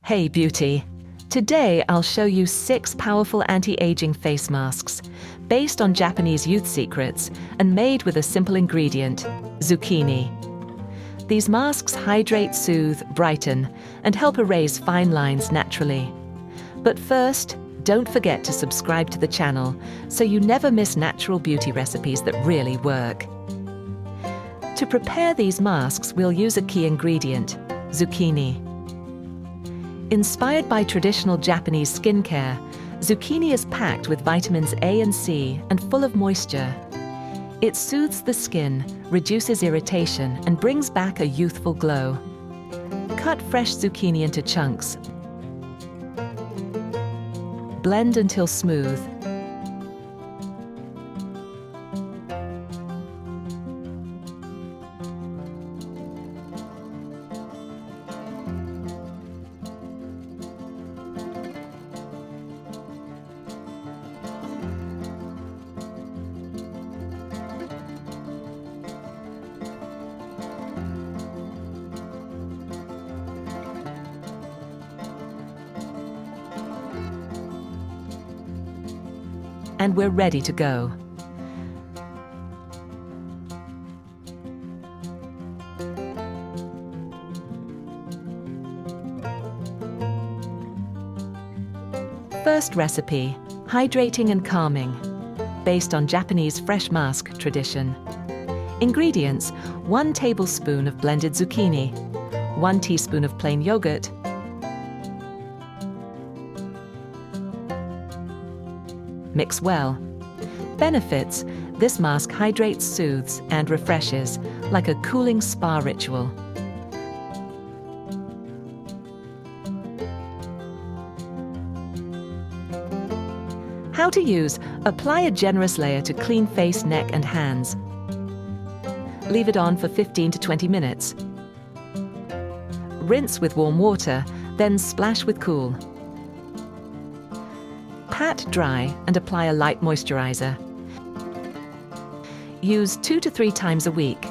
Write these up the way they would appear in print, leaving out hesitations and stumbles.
Hey beauty! Today I'll show you 6 powerful anti-aging face masks based on Japanese youth secrets and made with a simple ingredient, zucchini. These masks hydrate, soothe, brighten, and help erase fine lines naturally. But first, don't forget to subscribe to the channel so you never miss natural beauty recipes that really work. To prepare these masks, we'll use a key ingredient, zucchini. Inspired by traditional Japanese skincare, zucchini is packed with vitamins A and C and full of moisture. It soothes the skin, reduces irritation, and brings back a youthful glow. Cut fresh zucchini into chunks. Blend until smooth. And we're ready to go. First recipe, Hydrating and Calming, based on Japanese fresh mask tradition. Ingredients: 1 tablespoon of blended zucchini, 1 teaspoon of plain yogurt, mix well. Benefits: this mask hydrates, soothes, and refreshes like a cooling spa ritual. How to use: apply a generous layer to clean face, neck, and hands. Leave it on for 15 to 20 minutes. Rinse with warm water, then splash with cool. Pat dry and apply a light moisturizer. Use 2 to 3 times a week.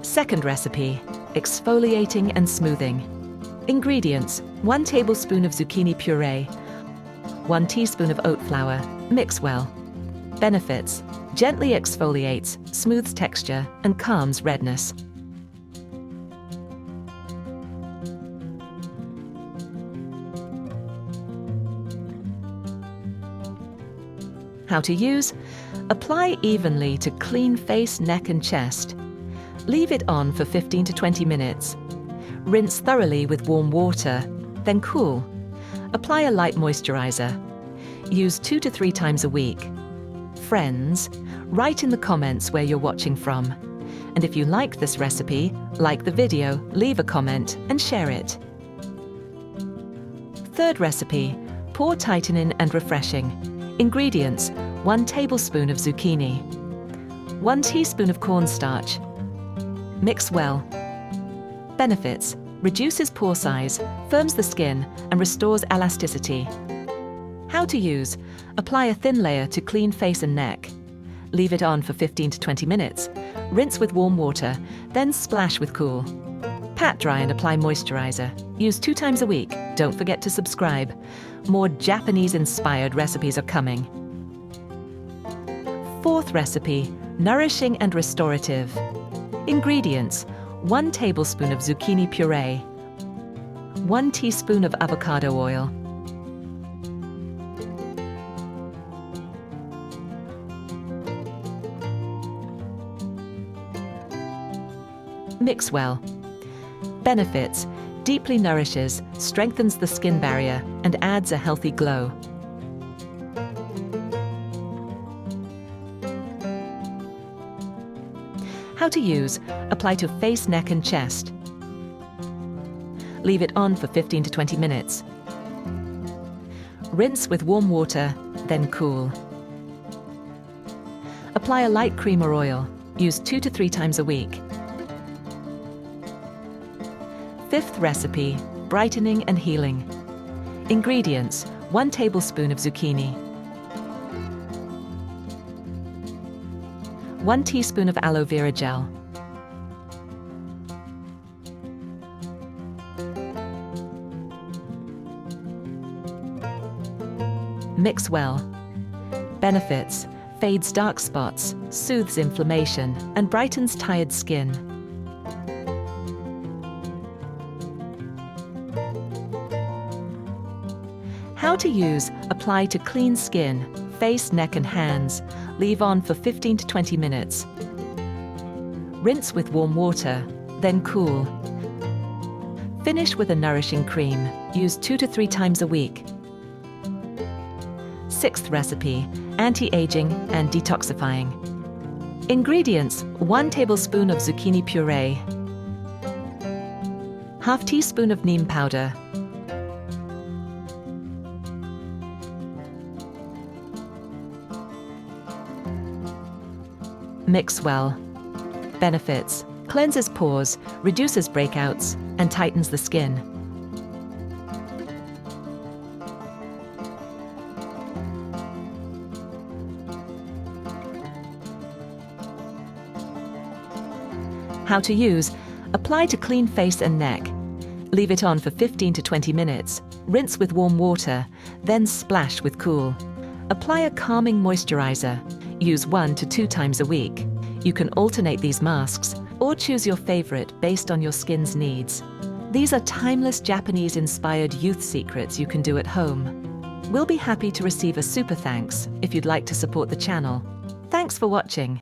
Second recipe, Exfoliating and Smoothing. Ingredients: 1 tablespoon of zucchini puree, 1 teaspoon of oat flour. Mix well. Benefits: gently exfoliates, smooths texture, and calms redness. How to use: apply evenly to clean face, neck, and chest. Leave it on for 15 to 20 minutes. Rinse thoroughly with warm water, then cool. Apply a light moisturizer. Use 2 to 3 times a week. Friends, write in the comments where you're watching from. And if you like this recipe, like the video, leave a comment, and share it. Third recipe, Pore Tightening and Refreshing. Ingredients: 1 tablespoon of zucchini, 1 teaspoon of cornstarch. Mix well. Benefits: reduces pore size, firms the skin, and restores elasticity. How to use: apply a thin layer to clean face and neck. Leave it on for 15 to 20 minutes. Rinse with warm water, then splash with cool. Pat dry and apply moisturizer. Use 2 times a week. Don't forget to subscribe. More Japanese-inspired recipes are coming. Fourth recipe, Nourishing and Restorative. Ingredients: 1 tablespoon of zucchini puree, 1 teaspoon of avocado oil, mix well. Benefits: deeply nourishes, strengthens the skin barrier, and adds a healthy glow. How to use: apply to face, neck, and chest. Leave it on for 15 to 20 minutes. Rinse with warm water, then cool. Apply a light cream or oil. Use 2 to 3 times a week. Fifth recipe, Brightening and Healing. Ingredients: 1 tablespoon of zucchini, 1 teaspoon of aloe vera gel, Mix well. Benefits: fades dark spots, soothes inflammation, and brightens tired skin. How to use: apply to clean skin, face, neck and hands. Leave on for 15 to 20 minutes. Rinse with warm water, then cool. Finish with a nourishing cream. Use 2 to 3 times a week. Sixth recipe: anti-aging and detoxifying. Ingredients: 1 tablespoon of zucchini puree, ½ teaspoon of neem powder, mix well. Benefits: cleanses pores, reduces breakouts, and tightens the skin. How to use: apply to clean face and neck. Leave it on for 15 to 20 minutes. Rinse with warm water, then splash with cool. Apply a calming moisturizer. Use 1 to 2 times a week. You can alternate these masks or choose your favorite based on your skin's needs. These are timeless Japanese-inspired youth secrets you can do at home. We'll be happy to receive a super thanks if you'd like to support the channel. Thanks for watching.